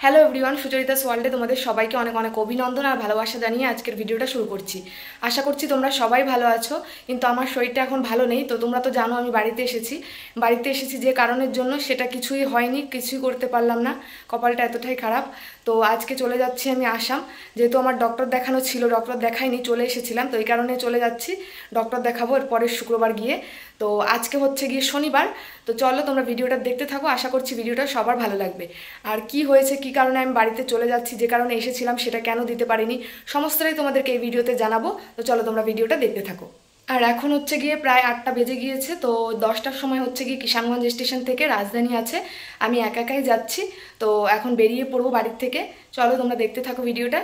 Hello everyone, Sucharitas ওয়ার্ল্ডে তোমাদের সবাইকে অনেক অনেক অভিনন্দন আর ভালোবাসা জানিয়ে আজকের ভিডিওটা শুরু করছি। আশা করছি তোমরা সবাই ভালো আছো, কিন্তু আমার শরীরটা এখন ভালো নেই। তো তোমরা তো জানো আমি বাড়িতে এসেছি যে কারণের জন্য সেটা কিছুই হয়নি, কিছুই করতে পারলাম না, কপালটা এতটাই খারাপ। তো আজকে চলে যাচ্ছি আমি আসাম, যেহেতু আমার ডক্টর দেখানো ছিল, ডক্টর দেখাইনি, চলে এসেছিলাম, তো এই কারণে চলে যাচ্ছি। ডক্টর দেখাবো এর পরের শুক্রবার গিয়ে। তো আজকে হচ্ছে গিয়ে শনিবার। তো চলো তোমরা ভিডিওটা দেখতে থাকো, আশা করছি ভিডিওটা সবার ভালো লাগবে। আর কি হয়েছে, কি কারণে আমি বাড়িতে চলে যাচ্ছি, যে কারণে এসেছিলাম সেটা কেন দিতে পারিনি, সমস্তটাই তোমাদেরকে এই ভিডিওতে জানাবো। তো চলো তোমরা ভিডিওটা দেখতে থাকো। আর এখন হচ্ছে গিয়ে প্রায় 8টা বেজে গিয়েছে। তো 10টার সময় হচ্ছে গিয়ে কিষানগঞ্জ স্টেশন থেকে রাজধানী আছে, আমি একাই যাচ্ছি। তো এখন বেরিয়ে পড়বো বাড়ির থেকে। চলো তোমরা দেখতে থাকো ভিডিওটা।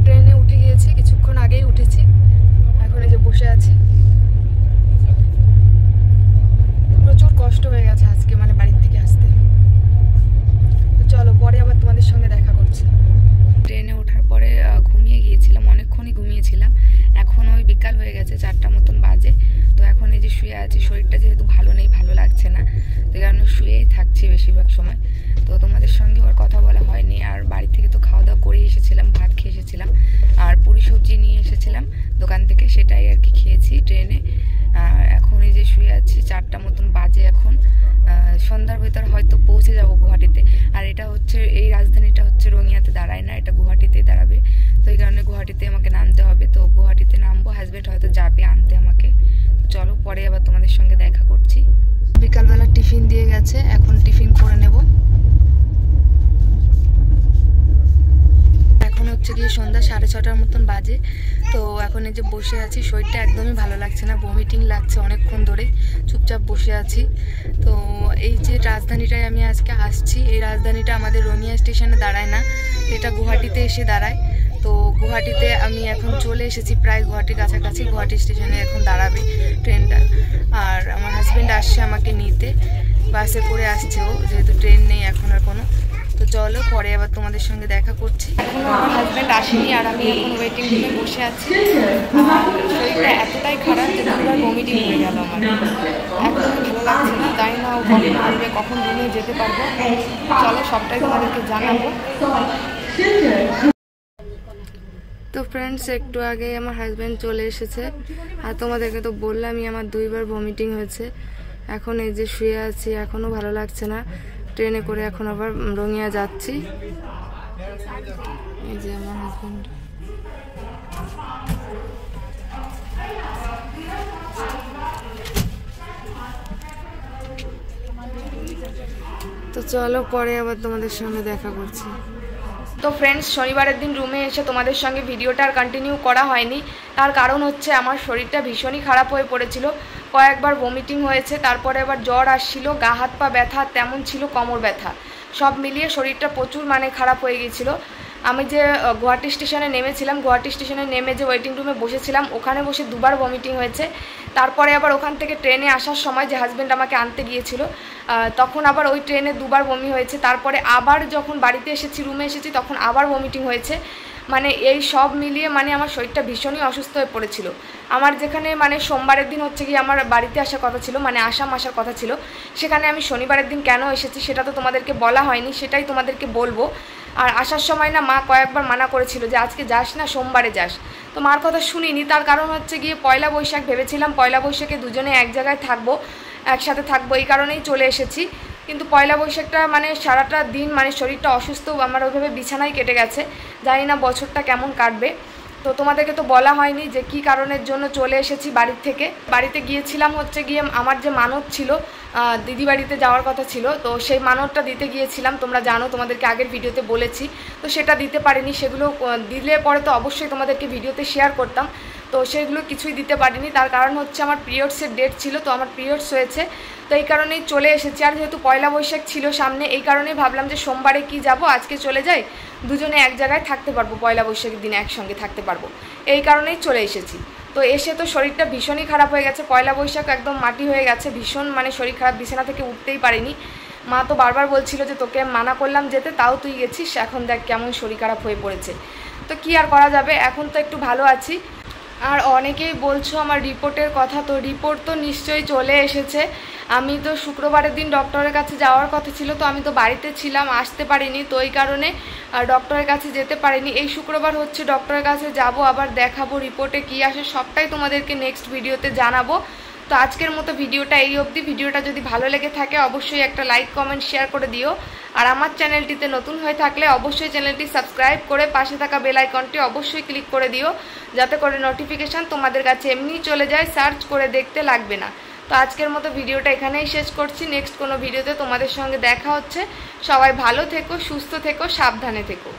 ট্রেনে উঠে গিয়েছি, কিছুক্ষণ আগেই উঠেছি, এখন এই যে বসে আছি। প্রচুর কষ্ট হয়ে গেছে আজকে, মানে বাড়ির থেকে আসতে। তো চলো পরে আবার তোমাদের সঙ্গে দেখা করছি। ট্রেনে ওঠার পরে ঘুমিয়ে গিয়েছিলাম, অনেকক্ষণই ঘুমিয়েছিলাম। এখন ওই বিকাল হয়ে গেছে, 4টা মতন বাজে। তো এখন এই যে শুয়ে আছি, শরীরটা যেহেতু ভালো নেই, ভালো লাগছে না, তো কারণে শুয়েই থাকছি বেশিরভাগ সময়। তো তোমাদের সঙ্গে ওর কথা বলা হয়নি। আর বাড়ি থেকে তো খাওয়া দাওয়া করে এসেছিলাম, ভাত খেয়ে এসেছিলাম, আর পুরি সবজি নিয়ে এসেছিলাম দোকান থেকে, সেটাই আর কি খেয়েছি ট্রেনে। আর এখন এই যে শুয়ে আছি, 4টা মতন বাজে এখন। সন্ধ্যার ভেতর হয়তো পৌঁছে যাব গুয়াহাটিতে। আর এটা হচ্ছে, এই রাজধানীটা হচ্ছে রঙিয়াতে দাঁড়ায় না, এটা গুয়াহাটিতে দাঁড়াবে। তো এই কারণে গুয়াহাটিতে আমাকে নামতে হবে। তো গুয়াহাটিতে নামবো, হাজব্যান্ড হয়তো যাবে আনতে আমাকে। তো চলো পরে আবার তোমাদের সঙ্গে দেখা করছি। বিকালবেলা টিফিন দিয়ে গেছে, এখন টিফিন করে নেব। এখন হচ্ছে গিয়ে সন্ধ্যা 6:30টার মতন বাজে। তো এখন এই যে বসে আছি, শরীরটা একদমই ভালো লাগছে না, ভমিটিং লাগছে অনেকক্ষণ ধরেই, চুপচাপ বসে আছি। তো এই যে রাজধানীটায় আমি আজকে আসছি, এই রাজধানীটা আমাদের রঙিয়া স্টেশনে দাঁড়ায় না, এটা গুয়াহাটিতে এসে দাঁড়ায়। তো গুয়াহাটিতে আমি এখন চলে এসেছি, প্রায় গুয়াহাটির কাছাকাছি। গুয়াহাটি স্টেশনে এখন দাঁড়াবে ট্রেনটা। আর আমার হাজব্যান্ড আসছে আমাকে নিতে, বাসে করে আসছে ও, যেহেতু ট্রেন নেই এখন আর কোনো। তো চলো পরে আবার তোমাদের সঙ্গে দেখা করছি। এখনও আমার হাজব্যান্ড আসেনি, আর আমি এখন ওয়েটিং রুমে বসে আছি। আর শরীরটা এতটাই খারাপ যে দুবার ভমিটিং হয়ে গেল আমার, একদমই ভালো লাগছে না। জানি না ও কখন আসবে, কখন রুমে যেতে পারবো। চলো সবটাই তোমাদেরকে জানাবো। তো ফ্রেন্ডস, একটু আগে আমার হাজব্যান্ড চলে এসেছে, আর তোমাদেরকে তো বললামই আমার 2বার ভমিটিং হয়েছে। এখন এই যে শুয়ে আছি, এখনও ভালো লাগছে না। ট্রেনে করে এখন আবার রঙিয়া যাচ্ছি। এই যে আমার হাজব্যান্ড। তো চলো পরে আবার তোমাদের সঙ্গে দেখা করছি। তো ফ্রেন্ডস, শনিবারের দিন রুমে এসে তোমাদের সঙ্গে ভিডিওটা আর কন্টিনিউ করা হয়নি। তার কারণ হচ্ছে আমার শরীরটা ভীষণই খারাপ হয়ে পড়েছিল, কয়েকবার ভমিটিং হয়েছে, তারপরে আবার জ্বর আসছিল, গা হাত পা ব্যথা তেমন ছিল, কোমর ব্যথা, সব মিলিয়ে শরীরটা প্রচুর খারাপ হয়ে গিয়েছিল। আমি যে গুয়াহাটি স্টেশনে নেমেছিলাম, গুয়াহাটি স্টেশনে নেমে যে ওয়েটিং রুমে বসেছিলাম, ওখানে বসে 2বার ভমিটিং হয়েছে। তারপরে আবার ওখান থেকে ট্রেনে আসার সময় যে হাজব্যান্ড আমাকে আনতে গিয়েছিল, তখন আবার ওই ট্রেনে 2বার বমি হয়েছে। তারপরে আবার যখন বাড়িতে এসেছি, রুমে এসেছি, তখন আবার ভমিটিং হয়েছে। এই সব মিলিয়ে আমার শরীরটা ভীষণই অসুস্থ হয়ে পড়েছিল। আমার যেখানে সোমবারের দিন হচ্ছে গিয়ে আমার বাড়িতে আসার কথা ছিল, আসাম আসার কথা ছিল, সেখানে আমি শনিবারের দিন কেন এসেছি সেটা তো তোমাদেরকে বলা হয়নি, সেটাই তোমাদেরকে বলবো। আর আসার সময় মা কয়েকবার মানা করেছিল যে আজকে যাস না, সোমবারে যাস। তো মার কথা শুনিনি। তার কারণ হচ্ছে গিয়ে পয়লা বৈশাখ ভেবেছিলাম, পয়লা বৈশাখে দুজনে এক জায়গায় থাকবো, একসাথে থাকবো, এই কারণেই চলে এসেছি। কিন্তু পয়লা বৈশাখটা সারাটা দিন শরীরটা অসুস্থ, আমার ওইভাবে বিছানায় কেটে গেছে। জানি না বছরটা কেমন কাটবে। তো তোমাদেরকে তো বলা হয়নি যে কি কারণের জন্য চলে এসেছি বাড়ির থেকে। বাড়িতে গিয়েছিলাম হচ্ছে গিয়ে আমার যে মানত ছিল, দিদি বাড়িতে যাওয়ার কথা ছিল, তো সেই মানতটা দিতে গিয়েছিলাম। তোমরা জানো, তোমাদেরকে আগের ভিডিওতে বলেছি। তো সেটা দিতে পারিনি, সেগুলো দিলে পরে তো অবশ্যই তোমাদেরকে ভিডিওতে শেয়ার করতাম। তো সেগুলো কিছুই দিতে পারিনি। তার কারণ হচ্ছে আমার পিরিয়ডসের ডেট ছিল, তো আমার পিরিয়ডস হয়েছে, তো এই কারণেই চলে এসেছি। আর যেহেতু পয়লা বৈশাখ ছিল সামনে, এই কারণেই ভাবলাম যে সোমবারে কি যাব, আজকে চলে যাই, দুজনে এক জায়গায় থাকতে পারবো, পয়লা বৈশাখের দিনে একসঙ্গে থাকতে পারবো, এই কারণেই চলে এসেছি। তো এসে তো শরীরটা ভীষণই খারাপ হয়ে গেছে, পয়লা বৈশাখ একদম মাটি হয়ে গেছে, ভীষণ শরীর খারাপ, বিছানা থেকে উঠতেই পারিনি। মা তো বারবার বলছিল যে তোকে মানা করলাম যেতে, তাও তুই গেছিস, এখন দেখ কেমন শরীর খারাপ হয়ে পড়েছে। তো কি আর করা যাবে, এখন তো একটু ভালো আছি। আর অনেকেই বলছো আমার রিপোর্টের কথা, তো রিপোর্ট তো নিশ্চয়ই চলে এসেছে। আমি তো শুক্রবারের দিন ডক্টরের কাছে যাওয়ার কথা ছিল, তো আমি তো বাড়িতে ছিলাম, আসতে পারিনি, তো এই কারণে ডক্টরের কাছে যেতে পারিনি। এই শুক্রবার হচ্ছে ডক্টরের কাছে যাব, আবার দেখাবো রিপোর্টে কি আসে, সবটাই তোমাদেরকে নেক্সট ভিডিওতে জানাবো। তো আজকের মতো ভিডিওটা এই অবধি। ভিডিওটা যদি ভালো লেগে থাকে অবশ্যই একটা লাইক কমেন্ট শেয়ার করে দিও। আর আমার চ্যানেলটিতে নতুন হয়ে থাকলে অবশ্যই চ্যানেলটি সাবস্ক্রাইব করে পাশে থাকা বেল আইকনটি অবশ্যই ক্লিক করে দিও, যাতে করে নোটিফিকেশান তোমাদের কাছে এমনিই চলে যায়, সার্চ করে দেখতে লাগবে না। তো আজকের মতো ভিডিওটা এখানেই শেষ করছি। নেক্সট কোনো ভিডিওতে তোমাদের সঙ্গে দেখা হচ্ছে। সবাই ভালো থেকো, সুস্থ থেকো, সাবধানে থেকো।